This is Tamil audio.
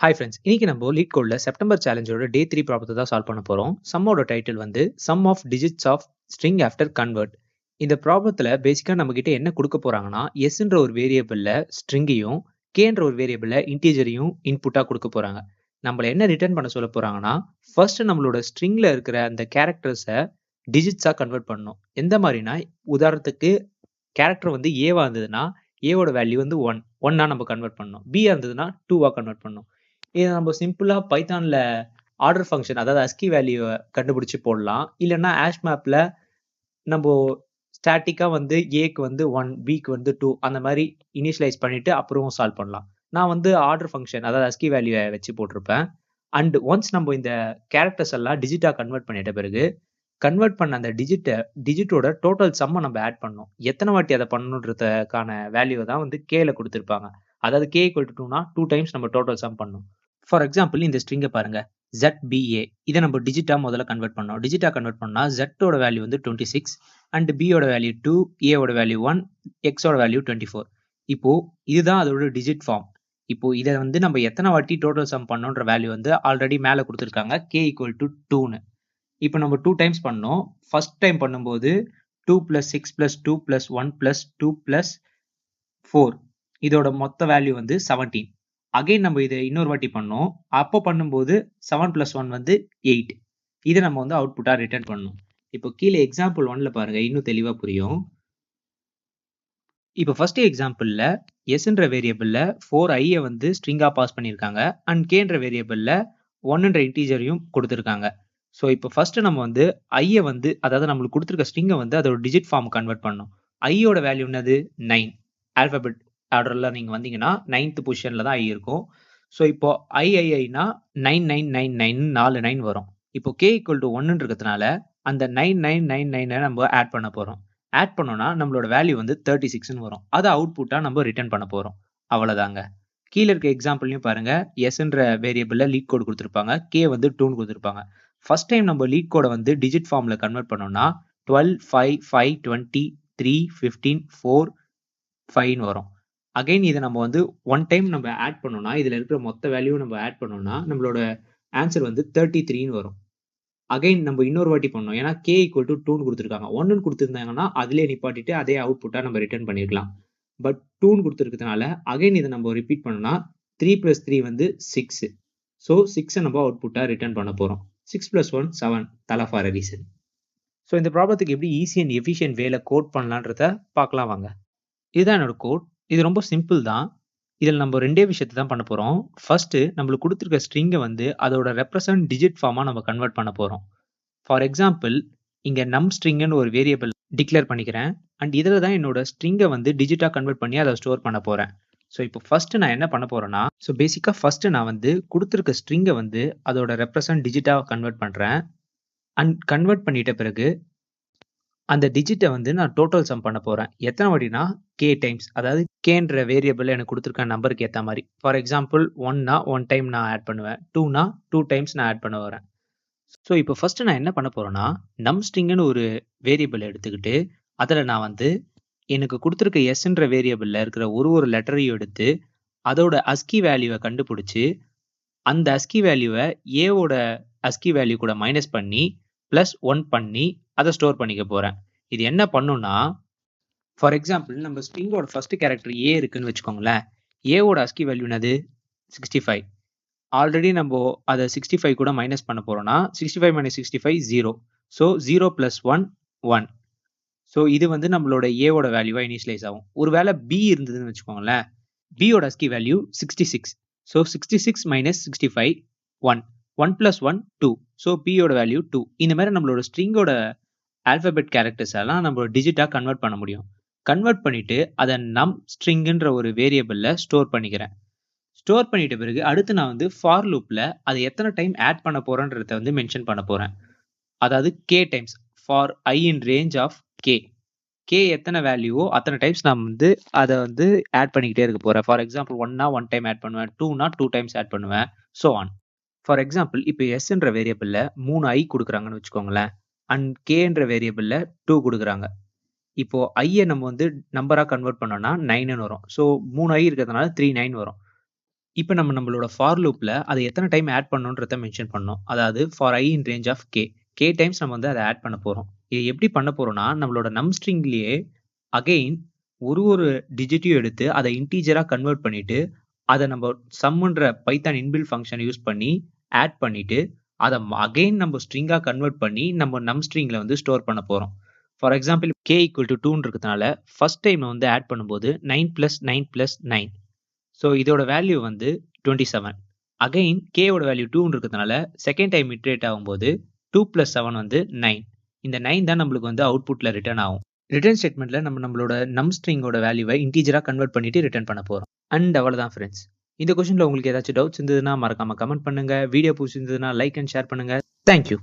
Hi friends. இன்னைக்கு நம்ம லீட் கோட்ல செப்டம்பர் சேலஞ்சோட டே 3 ப்ராப்ளத்தை தான் சால்வ் பண்ண போறோம். சம்மோட டைட்டில் வந்து sum of digits of string after convert. இந்த ப்ராப்ளத்துல பேசிக்கா நம்ம கிட்ட என்ன கொடுக்க போறாங்கன்னா, எஸ்ன்ற ஒரு வேரியபிள்ல ஸ்ட்ரிங்கையும், கேன்ற ஒரு வேரியபிள்ல இன்டீஜரையும் இன்புட்டா கொடுக்க போறாங்க. நம்மள என்ன ரிட்டர்ன் பண்ண சொல்ல போறாங்கன்னா, ஃபர்ஸ்ட் நம்மளோட ஸ்ட்ரிங்ல இருக்கிற அந்த கேரக்டர்ஸை டிஜிட்ஸா கன்வெர்ட் பண்ணணும். எந்த மாதிரினா, உதாரணத்துக்கு கேரக்டர் வந்து ஏவா இருந்ததுன்னா, ஏவோட வேல்யூ வந்து 1 1ஆ நம்ம கன்வெர்ட் பண்ணணும். பியா இருந்ததுன்னா 2ஆ கன்வெர்ட் பண்ணணும். இத நம்ம சிம்பிளா பைத்தான்ல ஆர்டர் ஃபங்ஷன் அதாவது அஸ்கி வேல்யூவ கண்டுபிடிச்சு போடலாம். இல்லன்னா ஹாஷ் மேப்ல நம்போ ஸ்டாட்டிக்கா வந்து ஏக்கு வந்து 1, பிக்கு வந்து 2 அந்த மாரி இனிஷியலைஸ் பண்ணிட்டு அப்புறம் சால்வ் பண்ணலாம். நான் வந்து ஆர்டர் ஃபங்ஷன் அதாவது அஸ்கி வேல்யூவ வச்சு போட்டிருப்பேன். அண்ட் ஒன்ஸ் நம்ம இந்த கேரக்டர்ஸ் எல்லாம் டிஜிட்டா கன்வெர்ட் பண்ணிட்ட பிறகு, கன்வெர்ட் பண்ண அந்த டிஜிட்டோட டோட்டல் சம்ம நம்ம ஆட் பண்ணணும். எத்தன வாட்டி அத பண்ணணுன்றதுக்கான வேல்யூவ தான் வந்து கேல குடுத்திருப்பாங்க. அதாவது கே ஈக்குவல் டூ 2னா 2 டைம்ஸ் நம்ம டோட்டல் சம் பண்ணணும். ஃபார் எக்ஸாம்பிள் இந்த ஸ்ட்ரிங்க பாருங்க. ZBA இத நம்ம டிஜிட்டா முதல்ல கன்வெர்ட் பண்ணோம். டிஜிட்டா கன்வெர்ட் பண்ணா Z ஓட வேல்யூ வந்து 26 அண்ட் B ஓட வேல்யூ 2, A ஓட வேல்யூ 1, X ஓட வேல்யூ 24. இப்போ இதுதான் அதோட டிஜிட் ஃபார்ம். இப்போ இத வந்து நம்ம எத்தன வாட்டி டோட்டல் சம் பண்ணோன்ற வேல்யூ வந்து ஆல்ரெடி மேல குடுத்திருக்காங்க. K ஈக்குவல் டூ 2ன்னு. இப்போ நம்ம 2 டைம்ஸ் பண்ணோம். ஃபர்ஸ்ட் டைம் பண்ணும்போது 2 + 6 + 2 + 1 + 2 + 4 இதோட மொத்த வேல்யூ வந்து 17. அகைன் நம்ம இத இன்னொரு வாட்டி பண்ணோம். அப்போ பண்ணும்போது 7 + 1 வந்து 8. இத நம்ம வந்து அவுட்புட்டா ரிட்டர்ன் பண்ணணும். இப்போ கீழ எக்ஸாம்பிள் 1ல பாருங்க. இன்னும் தெளிவா புரியும். இப்போ ஃபர்ஸ்ட் எக்ஸாம்பிள்ல எஸ்ன்ற வேரியபிள்ல 4i வந்து ஸ்ட்ரிங்கா பாஸ் பண்ணியிருக்காங்க. அண்ட் கேன்ற வேரியபிள்ல 1ன்ற இன்டிஜரையும் கொடுத்திருக்காங்க. ஸோ இப்போ ஃபர்ஸ்ட் நம்ம வந்து ஐய வந்து அதாவது நம்மளுக்கு கொடுத்திருக்க ஸ்ட்ரிங்க வந்து அதோட டிஜிட் ஃபார்ம் கன்வெர்ட் பண்ணணும். ஐயோட வேல்யூ என்னது 9. ஆல்பபெட் ஆர்டர்ல நீங்க வந்தீங்கன்னா 9th பொசிஷன்ல தான் ஐ இருக்கும். ஸோ இப்போ ஐனா 9999 4 9 வரும். இப்போ k ஈக்குவல் டு 1 இருக்கிறதுனால அந்த 9999 நம்ம ஆட் பண்ண போறோம். ஆட் பண்ணோம்னா நம்மளோட வேல்யூ வந்து 36ன்னு வரும். அத அவுட்புட்டா நம்ம ரிட்டர்ன் பண்ண போறோம். அவ்வளவுதாங்க. கீழ இருக்க எக்ஸாம்பிள்லயும் பாருங்க. எஸ்ன்ற வேரியபிள்ல லீட் கோட் குடுத்திருப்பாங்க. கே வந்து 2ன்னு குடுத்திருப்பாங்க. ஃபர்ஸ்ட் டைம் நம்ம லீட் கோட வந்து டிஜிட் ஃபார்ம்ல கன்வெர்ட் பண்ணோம்னா 12, 5, 5, 20, 3, 15, 4, 5ன்னு வரும். அகைன் இத நம்ம வந்து 1 டைம் நம்ம ஆட் பண்ணோம்னா, இதுல இருக்கிற மொத்த வேல்யூ நம்ம ஆட் பண்ணோம்னா, நம்மளோட ஆன்சர் வந்து 33ன்னு வரும். அகைன் நம்ம இன்னொரு வாட்டி பண்ணோம். ஏன்னா k ஈக்குவல் டூ 2ன்னு குடுத்திருக்காங்க. 1ன்னு குடுத்திருந்தாங்கன்னா, அதிலேயே நிப்பாட்டிட்டு அதே அவுட்புட்டா நம்ம ரிட்டர்ன் பண்ணிருக்கலாம். பட் 2ன்னு குடுத்திருக்கிறதுனால அகைன் இத நம்ம ரிப்பீட் பண்ணோம்னா 3 + 3 வந்து 6. ஸோ 6 நம்ம அவுட்புட்டா ரிட்டர்ன் பண்ண போறோம். 6 + 1 7 தல ஃபார் எ ரீசன். ஸோ இந்த ப்ராப்ளத்துக்கு எப்படி ஈஸி அண்ட் எஃபிஷியன்ட் வேல கோட் பண்ணலான்றத பார்க்கலாம் வாங்க. இதுதான் என்னோட கோட். இது ரொம்ப சிம்பிள் தான். இதுல நம்ம 2டே விஷயத்த தான் பண்ண போறோம். ஃபர்ஸ்ட் நம்மளுக்கு குடுத்திருக்க ஸ்ட்ரிங்க வந்து அதோட ரெப்ரசன்ட் டிஜிட் ஃபார்மா நம்ம கன்வெர்ட் பண்ண போறோம். ஃபார் எக்ஸாம்பிள் இங்க நம் ஸ்ட்ரிங்ன்னு ஒரு வேரியபிள் டிக்ளேர் பண்ணிக்கிறேன். அண்ட் இதுல தான் என்னோட ஸ்ட்ரிங்க வந்து டிஜிட்டா கன்வெர்ட் பண்ணி அத ஸ்டோர் பண்ண போறேன். ஸோ இப்போ ஃபர்ஸ்ட் நான் என்ன பண்ண போறேன்னா, ஸோ பேசிக்கா ஃபர்ஸ்ட் நான் வந்து குடுத்திருக்க ஸ்ட்ரிங்க வந்து அதோட ரெப்ரசன்ட் டிஜிட்டா கன்வெர்ட் பண்றேன். அண்ட் கன்வெர்ட் பண்ணிட்ட பிறகு அந்த டிஜிட்ட வந்து நான் டோட்டல் சம் பண்ண போறேன். எத்தன வாட்டினா k டைம்ஸ். அதாவது kன்ற வேரியபிள் எனக்கு குடுத்திருக்க நம்பருக்கு ஏத்த மாரி. ஃபார் எக்ஸாம்பிள் 1னா 1 டைம் நான் ஆட் பண்ணுவேன். 2னா 2 டைம்ஸ் நான் ஆட் பண்ண வரேன். ஸோ இப்போ ஃபர்ஸ்ட் நான் என்ன பண்ண போறேன்னா, நம் ஸ்ட்ரிங்ன்னு ஒரு வேரியபிள் எடுத்துக்கிட்டு, அதுல நான் வந்து எனக்கு குடுத்திருக்க எஸ்ன்ற வேரியபிள்ல இருக்கிற ஒரு லெட்டரையும் எடுத்து, அதோட அஸ்கி வேல்யூவ கண்டுபிடிச்சு, அந்த அஸ்கி வேல்யூவ ஏவோட அஸ்கி வேல்யூ கூட மைனஸ் பண்ணி, +1 பண்ணி அத ஸ்டோர் பண்ணிக்க போறேன். இது என்ன பண்ணும்னா, ஃபார் எக்ஸாம்பிள் நம்ம ஸ்ட்ரிங்கோட ஃபர்ஸ்ட் கேரக்டர் ஏ இருக்குன்னு வச்சுக்கோங்களேன். ஏவோட அஸ்கி வேல்யூ என்னது 65. ஆல்ரெடி நம்போ அத 65 கூட மைனஸ் பண்ண போறோம்னா, 65 - 65 0. ஸோ 0 + 1 1. ஸோ இது வந்து நம்மளோட ஏவோட வேல்யூவா இனிஷியலைஸ் ஆகும். ஒருவேள பி இருந்ததுன்னு வச்சுக்கோங்களேன். B யோட ASCII value 66. So 66 - 65 1. 1 + 1 2. So B யோட வேல்யூ 2. இந்த மாரி நம்மளோட ஸ்ட்ரிங்கோட ஆல்பபெட் கேரக்டர்ஸ் எல்லாம் நம்ம டிஜிட்டா கன்வெர்ட் பண்ண முடியும். கன்வெர்ட் பண்ணிட்டு அத நம் ஸ்ட்ரிங்ன்ற ஒரு வேரியபிள்ல ஸ்டோர் பண்ணிக்கிறேன். ஸ்டோர் பண்ணிட்ட பிறகு அடுத்து நான் வந்து ஃபார் லூப்ல அத எத்தன டைம் ஆட் பண்ண போறேன்றத வந்து மென்ஷன் பண்ண போறேன். அதாவது k times for i in range of k. k எத்தன வேல்யூவோ அத்தன டைம்ஸ் நான் வந்து அத வந்து ஆட் பண்ணிக்கிட்டே இருக்க போறேன். ஃபார் எக்ஸாம்பிள் 1னா 1 டைம் ஆட் பண்ணுவேன். 2னா 2 டைம்ஸ் ஆட் பண்ணுவேன். So on. ஃபார் எக்ஸாம்பிள் இப்போ எஸ்ன்ற வேரியபிள்ல 3 i குடுக்குறாங்கன்னு வச்சுக்கோங்களேன். அண்ட் கேன்ற வேரியபிள்ல 2 குடுக்குறாங்க. இப்போ ஐய நம்ம வந்து நம்பரா கன்வெர்ட் பண்ணோம்னா 9ன்னு வரும். சோ 3 i இருக்கிறதுனால 39 வரும். இப்ப நம்ம நம்மளோட ஃபார் லூப்ல அத எத்தன டைம் ஆட் பண்ணணும்ன்றத மென்ஷன் பண்ணோம். அதாவது for i in range of k. k times நம்ம வந்து அத ஆட் பண்ண போறோம். இது எப்படி பண்ண போறோம்னா, நம்மளோட நம் ஸ்ட்ரிங்லயே அகைன் ஒரு டிஜிட்டையும் எடுத்து அத இன்டிஜரா கன்வெர்ட் பண்ணிட்டு, அத நம்ம சம்ன்ற பைத்தான் இன்பில்ட் ஃபங்ஷன் யூஸ் பண்ணி ஆட் பண்ணிட்டு, அத அகைன் நம்ம ஸ்ட்ரிங்கா கன்வெர்ட் பண்ணி நம்ம நம் ஸ்ட்ரிங்ல வந்து ஸ்டோர் பண்ண போறோம். For example k equal to 2ன்னு இருக்கிறதுனால, ஃபர்ஸ்ட் டைம் வந்து ஆட் பண்ணும்போது 9 பிளஸ் 9 பிளஸ் 9. ஸோ இதோட வேல்யூ வந்து 27. அகைன் k ஓட வேல்யூ 2ன்னு இருக்கிறதுனால செகண்ட் டைம் இட்ரேட் ஆகும்போது 2 பிளஸ் 7 வந்து 9. இந்த 9 தான் நம்மளுக்கு வந்து அவுட்புட்ல ரிட்டர்ன் ஆகும். ரிட்டர்ன் ஸ்டேட்மெண்ட்ல நம்மளோட நம் ஸ்ட்ரிங்கோட வேல்யூவை இன்டிஜரா கன்வெர்ட் பண்ணிட்டு ரிட்டர்ன் பண்ண போறோம். அண்ட் அவ்வளவுதான் ஃப்ரெண்ட்ஸ். இந்த கொஸ்டின்ல உங்களுக்கு ஏதாச்சும் டவுட்ஸ் இருந்ததுன்னா மறக்காம கமெண்ட் பண்ணுங்க. வீடியோ பிடிச்சிருந்ததுன்னா லைக் அண்ட் ஷேர் பண்ணுங்க. தேங்க்யூ.